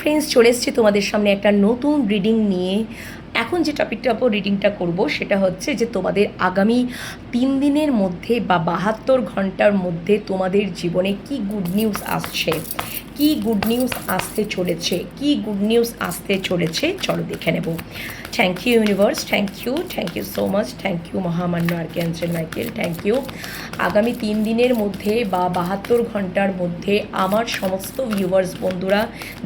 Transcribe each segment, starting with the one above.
Friends, চলে এসেছি তোমাদের সামনে একটা নতুন রিডিং নিয়ে। এখন যে টপিকটার ওপর রিডিংটা করব সেটা হচ্ছে যে তোমাদের আগামী 3 দিনের মধ্যে বা 72 ঘন্টার মধ্যে তোমাদের জীবনে কি গুড নিউজ আসছে, কি গুড নিউজ আসতে চলেছে, কি গুড নিউজ আসতে চলেছে, চলো দেখে নেব। Thank you universe, thank you so much, thank you মহামান্য আর্কঅ্যাঞ্জেল মাইকেল, থ্যাংক ইউ। আগামী 3 দিনের মধ্যে বা 72 ঘন্টার মধ্যে আমার সমস্ত ভিউয়ার্স বন্ধুরা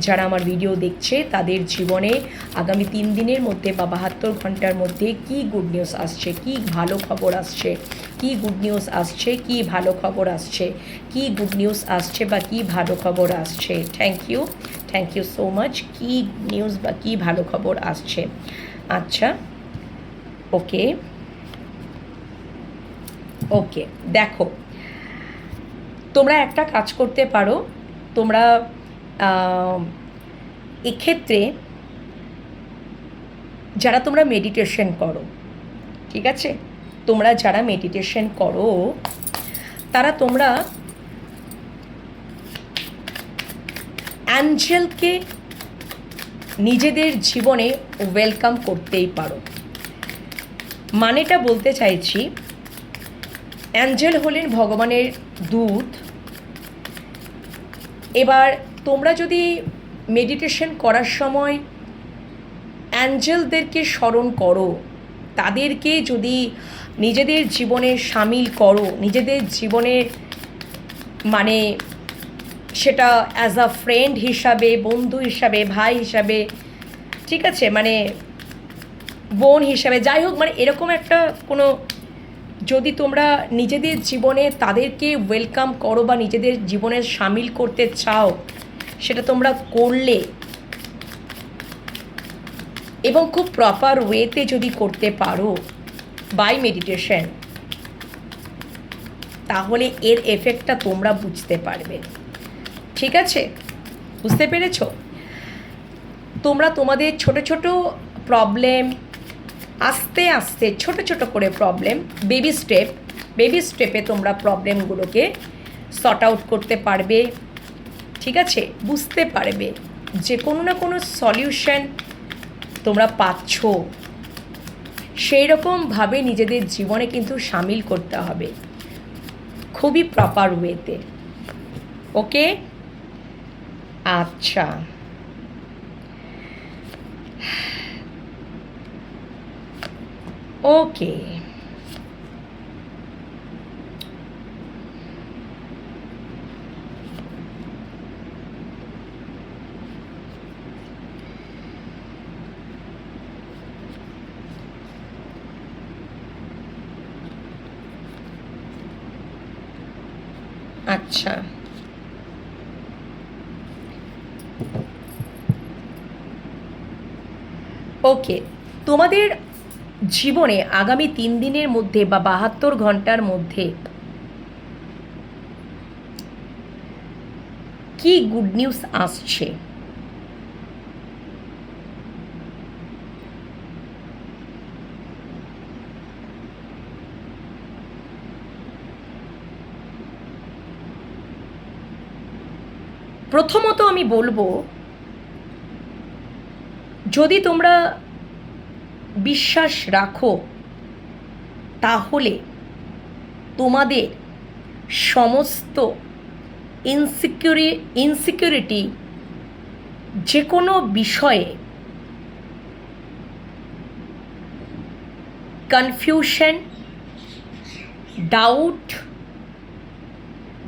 যারা আমার ভিডিও দেখছে তাদের জীবনে আগামী 3 দিনের মধ্যে বা 72 ঘন্টার মধ্যে কি গুড নিউজ আসছে, কি ভালো খবর আসছে, কি গুড নিউজ আসছে, কি ভালো খবর আসছে, কি গুড নিউজ আসছে বা কি ভালো খবর আসছে। Thank you so much. কি নিউজ বা কি ভালো খবর আসছে। আচ্ছা, ওকে ওকে, দেখো তোমরা একটা কাজ করতে পারো। তোমরা এক্ষেত্রে যারা তোমরা মেডিটেশন করো, ঠিক আছে, তোমরা যারা মেডিটেশন করো তারা তোমরা অ্যাঞ্জেলকে নিজেদের জীবনে ওয়েলকাম করতেই পারো। মানেটা বলতে চাইছি, অ্যাঞ্জেল হলেন ভগবানের দূত। এবার তোমরা যদি মেডিটেশন করার সময় অ্যাঞ্জেলদেরকে স্মরণ করো, তাদেরকে যদি নিজেদের জীবনে সামিল করো, নিজেদের জীবনে মানে সেটা অ্যাজ আ ফ্রেন্ড হিসাবে, বন্ধু হিসাবে, ভাই হিসাবে, ঠিক আছে, মানে বোন হিসাবে, যাই হোক, মানে এরকম একটা কোনো যদি তোমরা নিজেদের জীবনে তাদেরকে ওয়েলকাম করো বা নিজেদের জীবনে সামিল করতে চাও, সেটা তোমরা করলে এবং খুব প্রপার ওয়েতে যদি করতে পারো বাই মেডিটেশন, তাহলে এর এফেক্টটা তোমরা বুঝতে পারবে। ঠিক আছে, বুঝতে পেরেছ? তোমরা তোমাদের ছোট ছোট প্রবলেম আস্তে আস্তে ছোট ছোট করে প্রবলেম, বেবি স্টেপে তোমরা প্রবলেমগুলোকে সর্ট আউট করতে পারবে। ঠিক আছে, বুঝতে পারবে যে কোনো না কোনো সলিউশন তোমরা পাচ্ছ। সেই রকমভাবে নিজেদের জীবনে কিন্তু সামিল করতে হবে খুবই প্রপার ওয়েতে। ওকে, আচ্ছা, ওকে, আচ্ছা, ওকে। তোমাদের জীবনে আগামী 3 দিনের মধ্যে বা 72 ঘন্টার মধ্যে কি গুড নিউজ আসছে? প্রথমত আমি বলবো, যদি তোমরা বিশ্বাস রাখো তাহলে তোমাদের সমস্ত ইনসিকিউরিটি যে কোনো বিষয়ে, কনফিউশন, ডাউট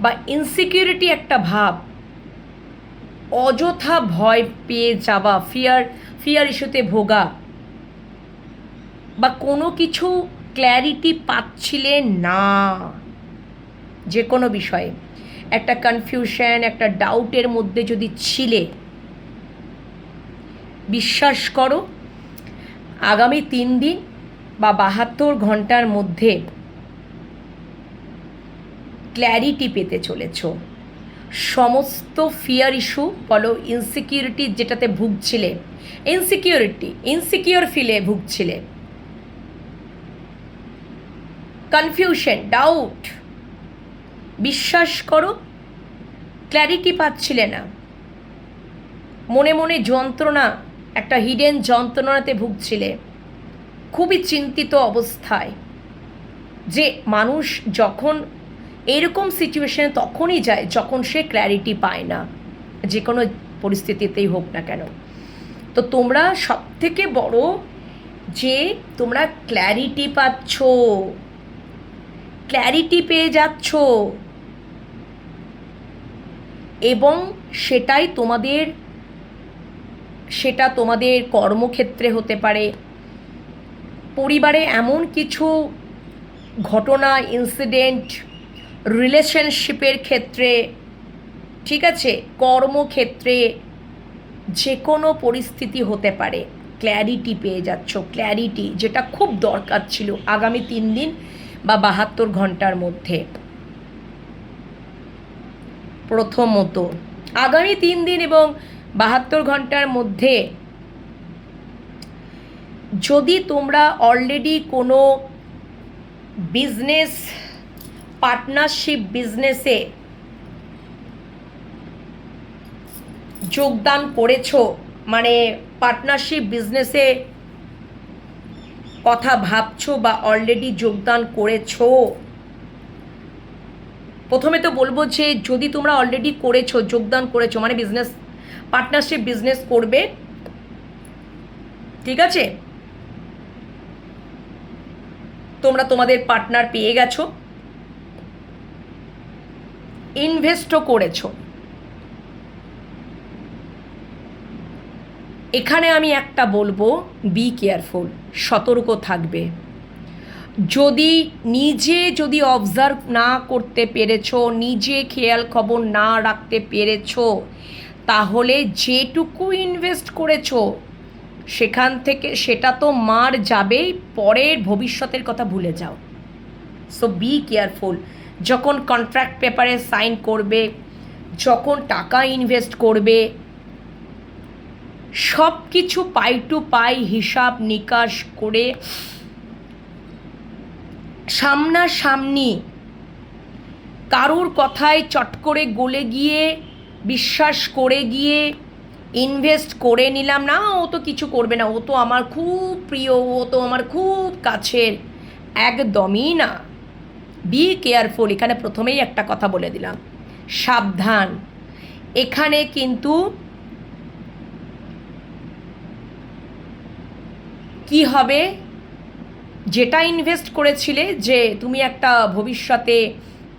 বা ইনসিকিউরিটি একটা ভাব, অযথা ভয় পেয়ে যাওয়া, ফিয়ার ইস্যুতে ভোগা বা কোনো কিছু ক্ল্যারিটি পাচ্ছিলে না, যে কোনো বিষয়ে একটা কনফিউশন, একটা ডাউটের মধ্যে যদি ছিলে, বিশ্বাস করো আগামী 3 দিন বা 72 ঘন্টার মধ্যে ক্ল্যারিটি পেতে চলেছ। সমস্ত ফিয়ার ইস্যু বলো, ইনসিকিউরিটি যেটাতে ভুগছিলে, ইনসিকিউর ফিলে ভুগছিলে, কনফিউশন, ডাউট, বিশ্বাস করো ক্ল্যারিটি পাচ্ছিলে না, মনে মনে যন্ত্রণা, একটা হিডেন যন্ত্রণাতে ভুগছিলে, খুবই চিন্তিত অবস্থায়। যে মানুষ যখন এরকম সিচুয়েশনে তখনই যায় যখন সে ক্ল্যারিটি পায় না, যে কোনো পরিস্থিতিতেই হোক না কেন। তো তোমরা সবথেকে বড় যে তোমরা ক্ল্যারিটি পাচ্ছ, ক্ল্যারিটি পেয়ে যাচ্ছ, এবং সেটা তোমাদের কর্মক্ষেত্রে হতে পারে, পরিবারে এমন কিছু ঘটনা, ইনসিডেন্ট, রিলেশনশিপের ক্ষেত্রে, ঠিক আছে, কর্মক্ষেত্রে, যে কোনো পরিস্থিতি হতে পারে। ক্ল্যারিটি পেয়ে যাচ্ছ, ক্ল্যারিটি যেটা খুব দরকার ছিল আগামী 3 দিন বা 72 ঘন্টার মধ্যে। প্রথমত আগামী 3 দিন এবং 72 ঘন্টার মধ্যে যদি তোমরা অলরেডি কোনো বিজনেস, পার্টনারশিপ বিজনেসে যোগদান করেছো, মানে পার্টনারশিপ বিজনেসে কথা ভাবছো বা অলরেডি যোগদান করেছো, প্রথমে তো বলবো যে যদি তোমরা অলরেডি করেছো, যোগদান করেছো, মানে বিজনেস, পার্টনারশিপ বিজনেস করবে, ঠিক আছে, তোমরা তোমাদের পার্টনার পেয়ে গেছো, ইনভেস্টও করেছো। এখানে আমি একটা বলবো, বি কেয়ারফুল, সতর্ক থাকবে। যদি অবজার্ভ না করতে পেরেছো, নিজে খেয়াল খবর না রাখতে পেরেছো, তাহলে যেটুকু ইনভেস্ট করেছো সেখান থেকে সেটা তো মার যাবেই, পরের ভবিষ্যতের কথা ভুলে যাও। So be careful. যখন কন্ট্রাক্ট পেপারে সাইন করবে, যখন টাকা ইনভেস্ট করবে, সব কিছু পাই টু পাই হিসাব নিকাশ করে সামনাসামনি, কারুর কথায় চট করে গলে গিয়ে বিশ্বাস করে গিয়ে ইনভেস্ট করে নিলাম না, ও তো কিছু করবে না, ও তো আমার খুব প্রিয়, ও তো আমার খুব কাছের, একদমই না। Be careful. এখানে প্রথমেই একটা কথা বলে দিলাম, সাবধান। এখানে কিন্তু কি হবে, যেটা ইনভেস্ট করেছিলে যে তুমি একটা ভবিষ্যতে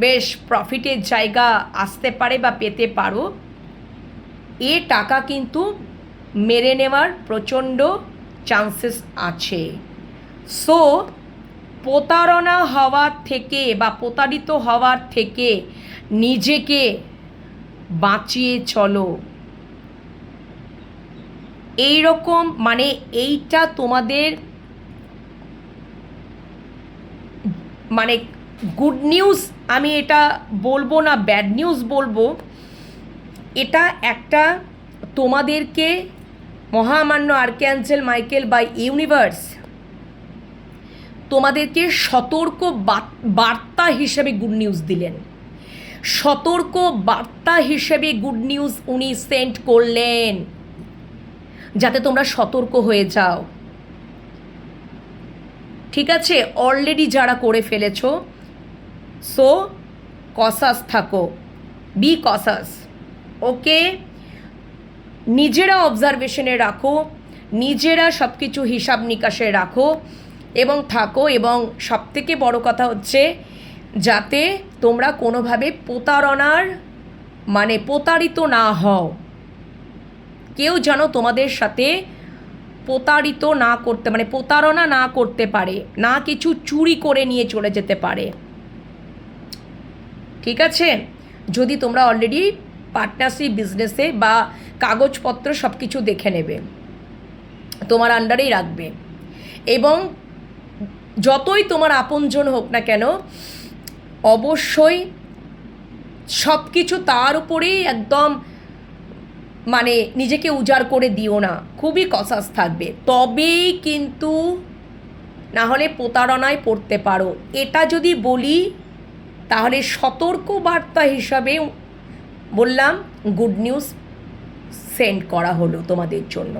বেশ প্রফিটের জায়গা আসতে পারে বা পেতে পারো, এ টাকা কিন্তু মেরে নেওয়ার প্রচণ্ড চান্সেস আছে। সো প্রতারণা হওয়ার থেকে বা প্রতারিত হওয়ার থেকে নিজেকে বাঁচিয়ে চলো। এই রকম, মানে এইটা তোমাদের মানে গুড নিউজ, আমি এটা বলবো না, ব্যাড নিউজ বলবো, এটা একটা তোমাদেরকে মহামান্য আর্ক্যাঞ্জেল মাইকেল বা ইউনিভার্স তোমাদেরকে সতর্ক বার্তা হিসেবে গুড নিউজ দিলেন। সতর্ক বার্তা হিসেবে গুড নিউজ উনি সেন্ড করলেন, যাতে তোমরা সতর্ক হয়ে যাও। ঠিক আছে, অলরেডি যারা করে ফেলেছো, সো কসাস থাকো, বি কসাস, ওকে। নিজেরা অবজারভেশনে রাখো, নিজেরা সব কিছু হিসাব নিকাশে রাখো এবং থাকো। এবং সবথেকে বড় কথা হচ্ছে যাতে তোমরা কোনোভাবে প্রতারিত না হও। কেউ যেন তোমাদের সাথে প্রতারণা না করতে পারে, না কিছু চুরি করে নিয়ে চলে যেতে পারে। ঠিক আছে, যদি তোমরা অলরেডি পার্টনারশিপ বিজনেসে বা কাগজপত্র সব কিছু দেখে নেবে, তোমার আন্ডারেই রাখবে, এবং যতই তোমার আপনজন হোক না কেন, অবশ্যই সব কিছু তার উপরেই একদম নিজেকে উজাড় করে দিও না, খুবই কসাস থাকবে, তবেই কিন্তু, না হলে প্রতারণায় পড়তে পারো। এটা যদি বলি তাহলে সতর্ক বার্তা হিসাবে বললাম, গুড নিউজ সেন্ড করা হলো তোমাদের জন্য।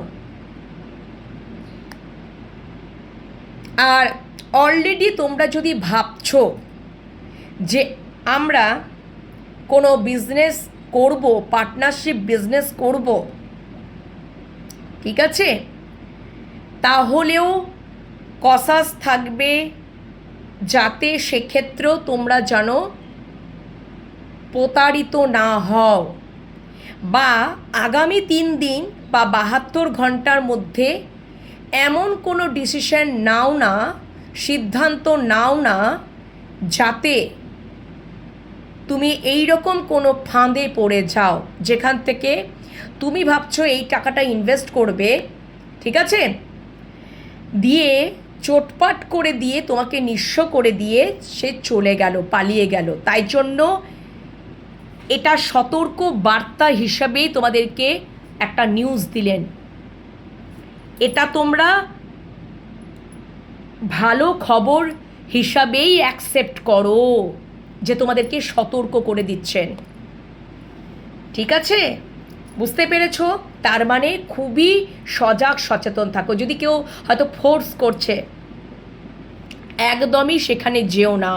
আর অলরেডি তোমরা যদি ভাবছো যে আমরা কোনো বিজনেস করব, পার্টনারশিপ বিজনেস করব, ঠিক আছে, তাহলেও কসাস থাকবে, যাতে সেক্ষেত্রেও তোমরা যেন প্রতারিত না হও, বা আগামী 3 দিন বা 72 ঘন্টার মধ্যে এমন কোনো ডিসিশন নাও না, সিদ্ধান্ত নাও না, যাতে তুমি এই রকম কোনো ফাঁদে পড়ে যাও যেখান থেকে তুমি ভাবছো এই টাকাটা ইনভেস্ট করবে, ঠিক আছে, দিয়ে চোটপাট করে দিয়ে তোমাকে নিঃস্ব করে দিয়ে সে চলে গেল, পালিয়ে গেল। তাই জন্য এটা সতর্ক বার্তা হিসাবেই তোমাদেরকে একটা নিউজ দিলেন। এটা তোমরা ভালো খবর হিসাবেই অ্যাকসেপ্ট করো যে তোমাদেরকে সতর্ক করে দিচ্ছেন, ঠিক আছে, বুঝতে পেরেছো? তার মানে খুবই সজাগ সচেতন থাকো। যদি কেউ হয়তো ফোর্স করছে, একদমই সেখানে যেও না,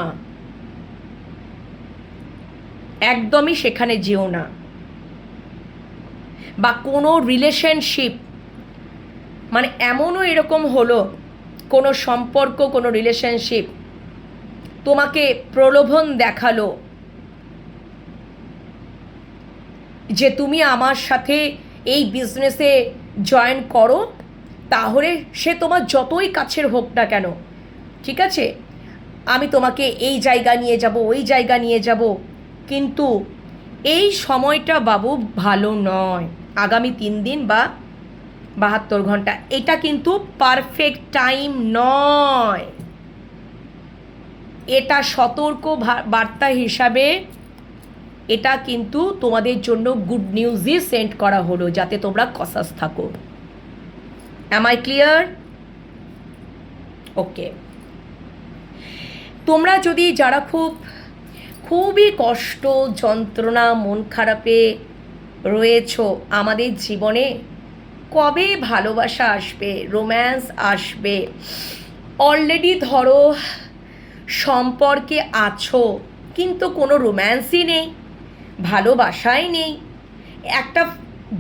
একদমই সেখানে যেও না। বা কোনো রিলেশনশিপ, মানে এমনও এরকম হলো কোনো সম্পর্ক, কোনো রিলেশনশিপ তোমাকে প্রলোভন দেখালো যে তুমি আমার সাথে এই বিজনেসে জয়েন করো, তাহলে সে তোমার যতই কাছের হোক না কেন, ঠিক আছে, আমি তোমাকে এই জায়গা নিয়ে যাব, ওই জায়গা নিয়ে যাব। কিন্তু এই সময়টা বাবু ভালো নয়। আগামী 3 দিন বা 72 ঘন্টা এটা কিন্তু পারফেক্ট টাইম নয়। এটা সতর্ক বার্তা হিসাবে এটা কিন্তু তোমাদের জন্য গুড নিউজই সেন্ড করা হলো, যাতে তোমরা কসাস থাকো। Am I clear? ওকে। তোমরা যদি যারা খুবই কষ্ট, যন্ত্রণা, মন খারাপে রয়েছো, আমাদের জীবনে কবে ভালোবাসা আসবে, রোম্যান্স আসবে, অলরেডি ধরো সম্পর্কে আছো কিন্তু কোনো রোম্যান্সই নেই, ভালোবাসাই নেই, একটা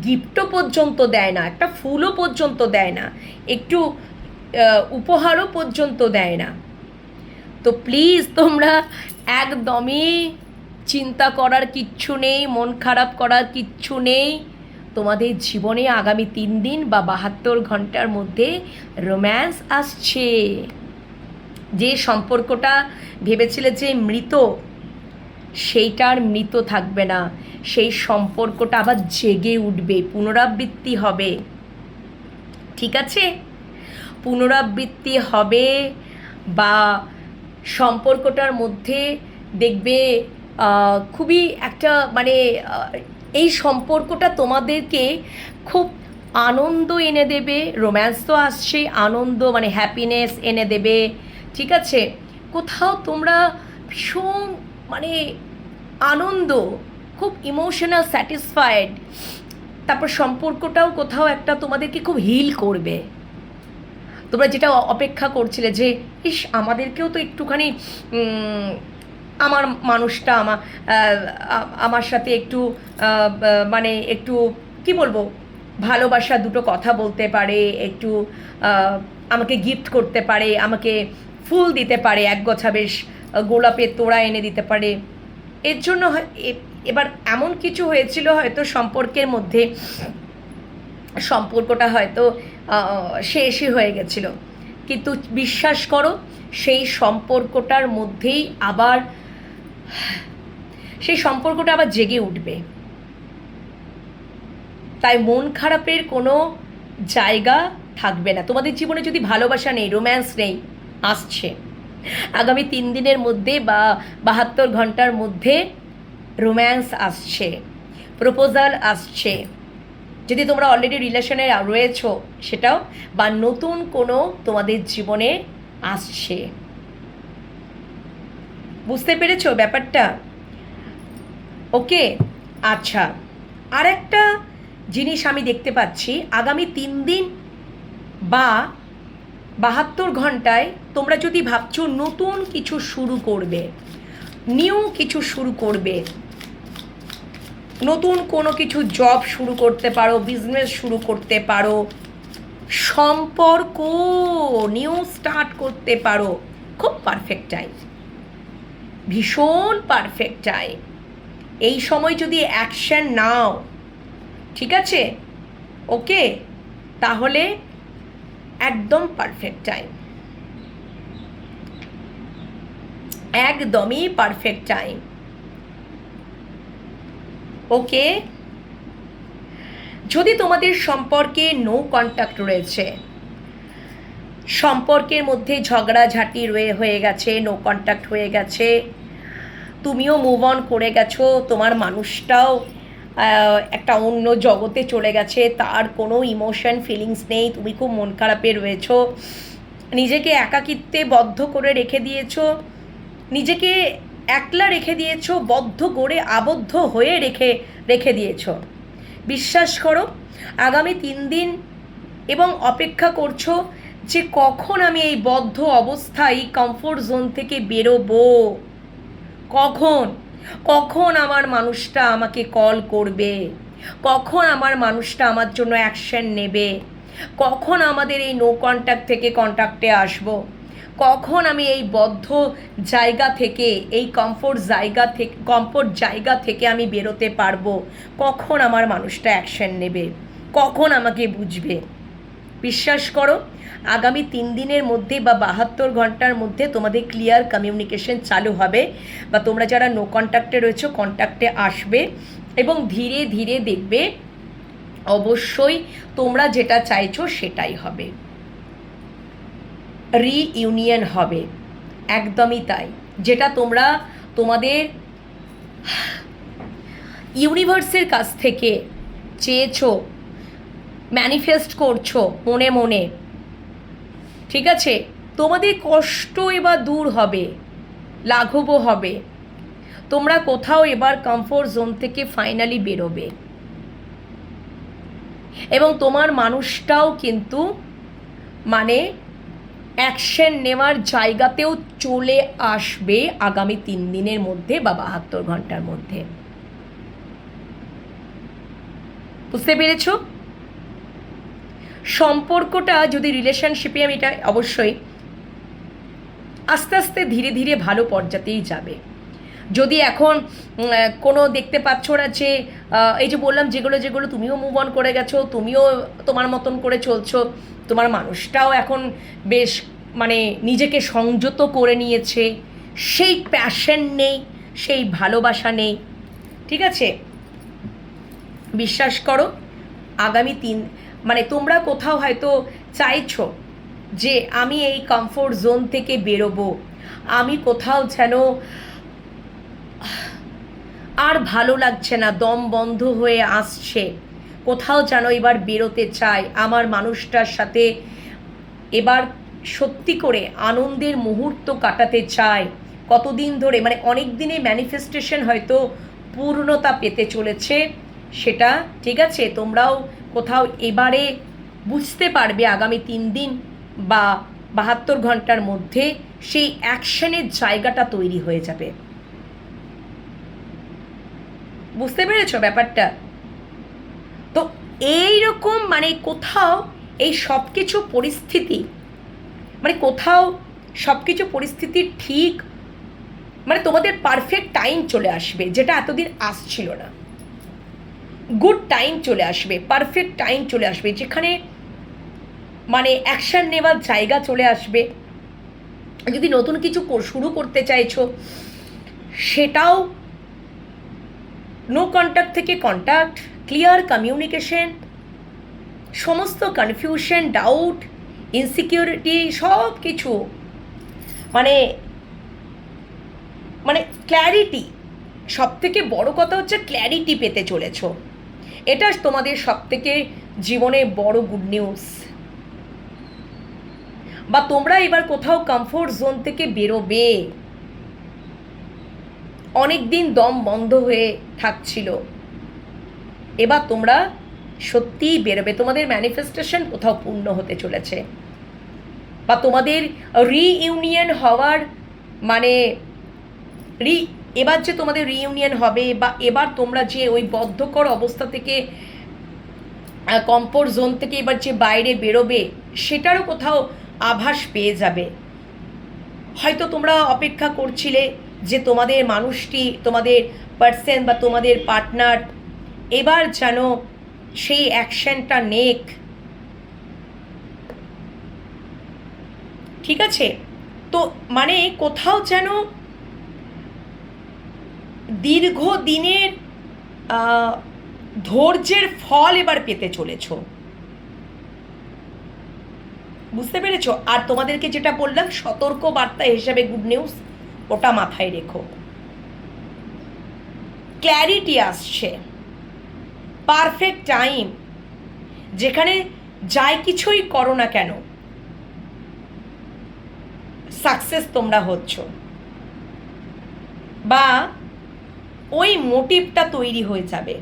গিফটও পর্যন্ত দেয় না, একটা ফুলও পর্যন্ত দেয় না, একটু উপহারও পর্যন্ত দেয় না, তো প্লিজ তোমরা একদমই চিন্তা করার কিচ্ছু নেই, মন খারাপ করার কিচ্ছু নেই। তোমাদের জীবনে আগামী 3 দিন বা 72 ঘন্টার মধ্যে রোম্যান্স আসছে। যে সম্পর্কটা ভেবেছিলে যে মৃত, সেইটার মৃত থাকবে না, সেই সম্পর্কটা আবার জেগে উঠবে, পুনরাবৃত্তি হবে, ঠিক আছে, পুনরাবৃত্তি হবে। বা সম্পর্কটার মধ্যে দেখবে খুবই একটা মানে এই সম্পর্কটা তোমাদেরকে খুব আনন্দ এনে দেবে। রোম্যান্স তো আসছে, আনন্দ মানে হ্যাপিনেস এনে দেবে, ঠিক আছে, কোথাও তোমরা ভীষণ মানে আনন্দ, খুব ইমোশনাল স্যাটিসফাইড। তারপর সম্পর্কটাও কোথাও একটা তোমাদেরকে খুব হিল করবে। তোমরা যেটা অপেক্ষা করছিলে যে ইস আমাদেরকেও তো একটুখানি আমার মানুষটা আমার সাথে একটু মানে একটু কি বলবো, ভালোবাসা দুটো কথা বলতে পারে, একটু আমাকে গিফট করতে পারে, আমাকে ফুল দিতে পারে, এক গোছা বেশ গোলাপের তোড়া এনে দিতে পারে। এর জন্য এবার এমন কিছু হয়েছিল হয়তো সম্পর্কের মধ্যে, সম্পর্কটা হয়তো শেষই হয়ে গেছিল, কিন্তু বিশ্বাস করো সেই সম্পর্কটার মধ্যেই আবার সেই সম্পর্কটা আবার জেগে উঠবে। তাই মন খারাপের কোনো জায়গা থাকবে না তোমাদের জীবনে। যদি ভালোবাসা নেই, রোম্যান্স নেই, আসছে আগামী 3 দিনের মধ্যে বা 72 ঘন্টার মধ্যে রোম্যান্স আসছে, প্রপোজাল আসছে। যদি তোমরা অলরেডি রিলেশনে রয়েছো সেটাও, বা নতুন কোনো তোমাদের জীবনে আসছে। বুঝতে পেরেছো ব্যাপারটা? ওকে, আচ্ছা, আর একটা জিনিস আমি দেখতে পাচ্ছি, আগামী 3 দিন বা 72 ঘন্টায় তোমরা যদি ভাবছো নতুন কিছু শুরু করবে, নিউ কিছু শুরু করবে, নতুন কোনো কিছু জব শুরু করতে পারো, বিজনেস শুরু করতে পারো, সম্পর্ক নিউ স্টার্ট করতে পারো, খুব পারফেক্ট টাইম, ভীষণ পারফেক্ট টাইম। এই সময় যদি অ্যাকশন নাও, ঠিক আছে, ওকে, তাহলে একদম পারফেক্ট টাইম, একদমই পারফেক্ট টাইম, ওকে। যদি তোমাদের সম্পর্কে নো কন্ট্যাক্ট রয়েছে, সম্পর্কের মধ্যে ঝগড়াঝাটি হয়ে গেছে, নো কন্ট্যাক্ট হয়ে গেছে, তুমিও মুভ অন করে গেছো, তোমার মানুষটাও একটা অন্য জগতে চলে গেছে, তার কোনো ইমোশন ফিলিংস নেই, তুমি খুব মন খারাপে রয়েছো, নিজেকে একাকিত্বে বদ্ধ করে রেখে দিয়েছো, নিজেকে একলা রেখে দিয়েছো, বদ্ধ করে আবদ্ধ হয়ে রেখে দিয়েছো। বিশ্বাস করো, আগামী 3 দিন এবং অপেক্ষা করছো যে কখন আমি এই বদ্ধ অবস্থায় কমফোর্ট জোন থেকে বেরোবো, কখন কখন আমার মানুষটা আমাকে কল করবে, কখন আমার মানুষটা আমার জন্য অ্যাকশন নেবে, কখন আমাদের এই নো কন্ট্যাক্ট থেকে কন্ট্যাক্টে আসব, কখন আমি এই বদ্ধ জায়গা থেকে, এই কমফোর্ট জায়গা থেকে আমি বেরোতে পারবো, কখন আমার মানুষটা অ্যাকশন নেবে, কখন আমাকে বুঝবে। বিশ্বাস করো, আগামী 3 দিনের মধ্যে বা 72 ঘন্টার মধ্যে তোমাদের ক্লিয়ার কমিউনিকেশন চালু হবে, বা তোমরা যারা নো কন্ট্যাক্টে রয়েছো কন্ট্যাক্টে আসবে, এবং ধীরে ধীরে দেখবে অবশ্যই তোমরা যেটা চাইছো সেটাই হবে, রিইউনিয়ন হবে, একদমই তাই। যেটা তোমরা তোমাদের ইউনিভার্সের কাছ থেকে চেয়েছো, ম্যানিফেস্ট করছো মনে মনে, ঠিক আছে, তোমাদের কষ্ট এবার দূর হবে, লাঘবও হবে, তোমরা কোথাও এবার কমফোর্ট জোন থেকে ফাইনালি বেরোবে, এবং তোমার মানুষটাও কিন্তু মানে অ্যাকশন নেওয়ার জায়গাতেও চলে আসবে আগামী 3 দিনের মধ্যে বা 72 ঘন্টার মধ্যে। বুঝতে পেরেছ? সম্পর্কটা যদি রিলেশনশিপে, আমি এটা অবশ্যই আস্তে আস্তে ধীরে ধীরে ভালো পর্যাতেই যাবে। যদি এখন কোনো দেখতে পাচ্ছ না যে এই যে বললাম যেগুলো যেগুলো তুমিও মুভ অন করে গেছো, তুমিও তোমার মতন করে চলছো, তোমার মানুষটাও এখন বেশ মানে নিজেকে সংযত করে নিয়েছে, সেই প্যাশন নেই, সেই ভালোবাসা নেই, ঠিক আছে, বিশ্বাস করো আগামী মানে তোমরা কোথাও হয়তো চাইছো যে আমি এই কমফোর্ট জোন থেকে বেরোবো, আমি কোথাও যেন আর ভালো লাগছে না, দম বন্ধ হয়ে আসছে, কোথাও যেন এবার বেরোতে চাই, আমার মানুষটার সাথে এবার সত্যি করে আনন্দের মুহূর্ত কাটাতে চাই। কতদিন ধরে মানে অনেক দিনে ম্যানিফেস্টেশন হয়তো পূর্ণতা পেতে চলেছে, সেটা ঠিক আছে, তোমরাও কোথাও এবারে বুঝতে পারবে আগামী 3 দিন বা 72 ঘন্টার মধ্যে সেই অ্যাকশনের জায়গাটা তৈরি হয়ে যাবে। বুঝতে পেরেছো ব্যাপারটা? তো এইরকম মানে কোথাও এই সব কিছু পরিস্থিতি, মানে কোথাও সব কিছু পরিস্থিতি ঠিক মানে তোমাদের পারফেক্ট টাইম চলে আসবে, যেটা এতদিন আসছিল না। গুড টাইম চলে আসবে, পারফেক্ট টাইম চলে আসবে, যেখানে মানে অ্যাকশন নেওয়ার জায়গা চলে আসবে। যদি নতুন কিছু শুরু করতে চাইছো, সেটাও নো কন্ট্যাক্ট থেকে কন্ট্যাক্ট, ক্লিয়ার কমিউনিকেশন, সমস্ত কনফিউশন, ডাউট, ইনসিকিউরিটি সব কিছু মানে মানে ক্ল্যারিটি, সব থেকে বড় কথা হচ্ছে ক্ল্যারিটি পেতে চলেছ। এটা তোমাদের সব থেকে জীবনে বড় গুড নিউজ। বা তোমরা এবার কোথাও কমফোর্ট জোন থেকে বেরোবে, অনেক দিন দম বন্ধ হয়ে থাকছিল, এবার তোমরা সত্যিই বেরোবে, তোমাদের ম্যানিফেস্টেশন কোথাও পূর্ণ হতে চলেছে, বা তোমাদের রিইউনিয়ন হওয়ার মানে এবার যে তোমাদের রিইউনিয়ন হবে, বা এবার তোমরা যে ওই বদ্ধকর অবস্থা থেকে, কমফোর্ট জোন থেকে এবার যে বাইরে বেরোবে, সেটারও কোথাও আভাস পেয়ে যাবে। হয়তো তোমরা অপেক্ষা করছিলে যে তোমাদের মানুষটি, তোমাদের পার্সন বা তোমাদের পার্টনার এবার যেন সেই অ্যাকশনটা নেক, ঠিক আছে? তো মানে কোথাও যেন দীর্ঘদিনের ধৈর্যের ফল এবার পেতে চলেছ, বুঝতে পেরেছ? আর তোমাদেরকে যেটা বললাম সতর্ক বার্তা হিসাবে গুড নিউজ, ওটা মাথায় রেখো। ক্ল্যারিটি আসছে, পারফেক্ট টাইম, যেখানে যাই কিছুই করো না কেন সাকসেস তোমরা হচ্ছ, বা ওই মোটিভটা তৈরি হয়ে যাবে,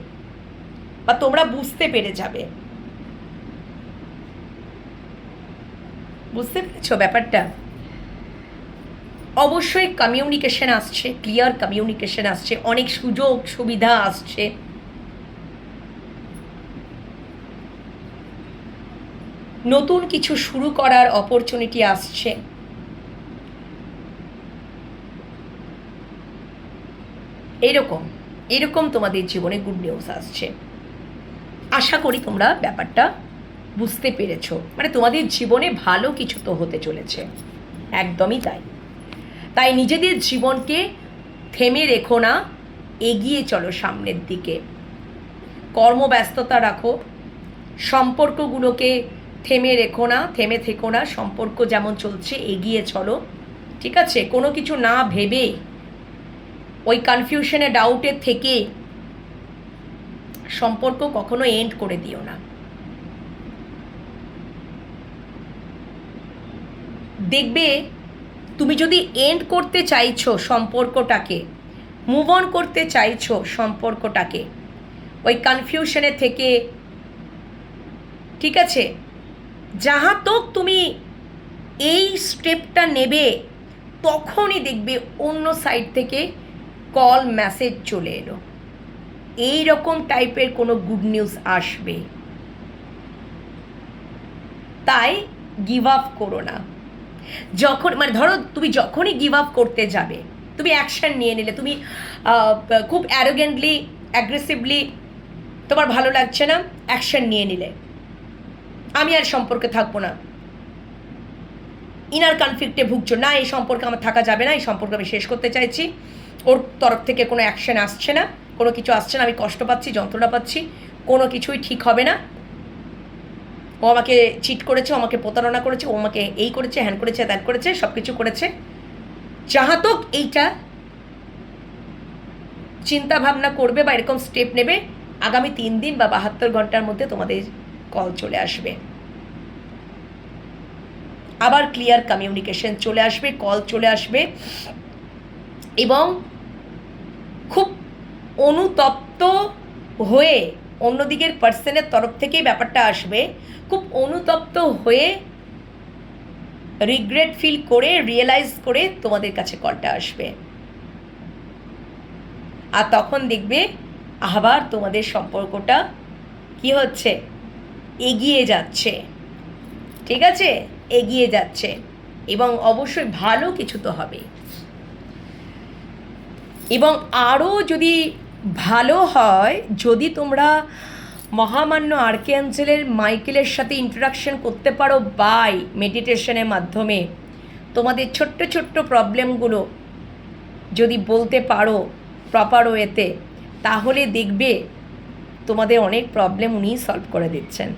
বা তোমরা বুঝতে পেরে যাবে। বুঝতে পেরেছো ব্যাপারটা? অবশ্যই কমিউনিকেশন আসছে, ক্লিয়ার কমিউনিকেশন আসছে, অনেক সুযোগ সুবিধা আসছে, নতুন কিছু শুরু করার অপরচুনিটি আসছে। এরকম এরকম তোমাদের জীবনে গুড নিউজ আসছে। আশা করি তোমরা ব্যাপারটা বুঝতে পেরেছো, মানে তোমাদের জীবনে ভালো কিছু তো হতে চলেছে, একদমই তাই। তাই নিজেদের জীবনকে থেমে রেখো না, এগিয়ে চলো সামনের দিকে, কর্মব্যস্ততা রাখো, সম্পর্কগুলোকে থেমে রেখো না, থেমে থেকো না, সম্পর্ক যেমন চলছে এগিয়ে চলো, ঠিক আছে? কোনো কিছু না ভেবে ওই কনফিউশনে ডাউটে থেকে সম্পর্ক কখনো এন্ড করে দিও না। দেখবে তুমি যদি এন্ড করতে চাইছো সম্পর্কটাকে, মুভ অন করতে চাইছো সম্পর্কটাকে, ওই কনফিউশনে থেকে, ঠিক আছে, যাহা তক তুমি এই স্টেপটা নেবে, তখনই দেখবে অন্য সাইড থেকে কল মেসেজ চলে এলো, এই রকম টাইপের কোনো গুড নিউজ আসবে। তাই গিভ আপ করো না। যখন মানে ধরো তুমি যখনই গিভ আপ করতে যাবে, তুমি অ্যাকশন নিয়ে নিলে, তুমি খুব অ্যারোগেন্টলি অ্যাগ্রেসিভলি, তোমার ভালো লাগছে না, অ্যাকশন নিয়ে নিলে, আমি আর সম্পর্কে থাকবো না, ইনার কনফ্লিক্টে ভুগছো, না এই সম্পর্কে আমার থাকা যাবে না, এই সম্পর্ক আমি শেষ করতে চাইছি, ওর তরফ থেকে কোনো অ্যাকশন আসছে না, কোনো কিছু আসছে না, আমি কষ্ট পাচ্ছি, যন্ত্রণা পাচ্ছি, কোনো কিছুই ঠিক হবে না, ও আমাকে চিট করেছে, ও আমাকে প্রতারণা করেছে, ও আমাকে এই করেছে, হ্যান করেছে, ত্যান করেছে, সব কিছু করেছে, যাহাতক এইটা চিন্তা ভাবনা করবে বা এরকম স্টেপ নেবে, আগামী 3 দিন বা 72 ঘন্টার মধ্যে তোমাদের কল চলে আসবে, আবার ক্লিয়ার কমিউনিকেশন চলে আসবে, কল চলে আসবে, এবং খুব অনুতপ্ত হয়ে, অন্যদিকের পার্সনের তরফ থেকেই ব্যাপারটা আসবে, খুব অনুতপ্ত হয়ে, রিগ্রেট ফিল করে, রিয়েলাইজ করে তোমাদের কাছে কলটা আসবে, আর তখন দেখবে আবার তোমাদের সম্পর্কটা কি হচ্ছে, এগিয়ে যাচ্ছে, ঠিক আছে, এগিয়ে যাচ্ছে, এবং অবশ্যই ভালো কিছু তো হবে। এবং আরও যদি ভালো হয়, যদি তোমরা মহামান্য আর্কেঞ্জেলের মাইকেলের সাথে ইন্টারাকশন করতে পারো বাই মেডিটেশনের মাধ্যমে, তোমাদের ছোট্ট ছোট্ট প্রবলেমগুলো যদি বলতে পারো প্রপার ওয়েতে, তাহলে দেখবে তোমাদের অনেক প্রবলেম উনি সলভ করে দিচ্ছেন।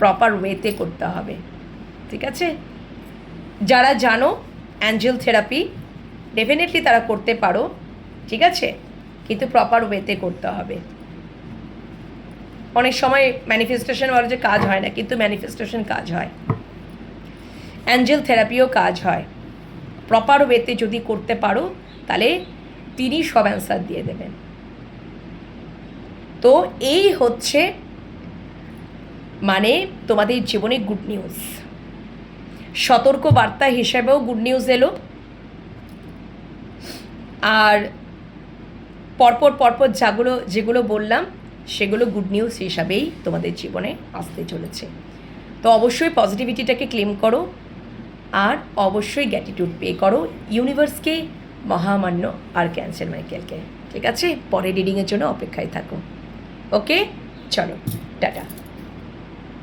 প্রপার ওয়েতে করতে হবে, ঠিক আছে? যারা জানো অ্যাঞ্জেল থেরাপি, ডেফিনেটলি তারা করতে পারো, ঠিক আছে, কিন্তু প্রপার ওয়েতে করতে হবে। অনেক সময় ম্যানিফেস্টেশন বলে যে কাজ হয় না, কিন্তু ম্যানিফেস্টেশন কাজ হয়, অ্যাঞ্জেল থেরাপিও কাজ হয়। প্রপার ওয়েতে যদি করতে পারো, তাহলে তিনি সব অ্যান্সার দিয়ে দেবেন। তো এই হচ্ছে মানে তোমাদের জীবনে গুড নিউজ, সতর্ক বার্তা হিসেবেও গুড নিউজ এলো, আর পরপর যেগুলো বললাম সেগুলো গুড নিউজ হিসাবেই তোমাদের জীবনে আসতে চলেছে। তো অবশ্যই পজিটিভিটিটাকে ক্লেম করো, আর অবশ্যই গ্র্যাটিটিউড পে করো ইউনিভার্সকে, মহামান্য আর্কঅ্যাঞ্জেল মাইকেলকে। ঠিক আছে, পরের রিডিংয়ের জন্য অপেক্ষায় থাকো। ওকে, চলো, টাটা।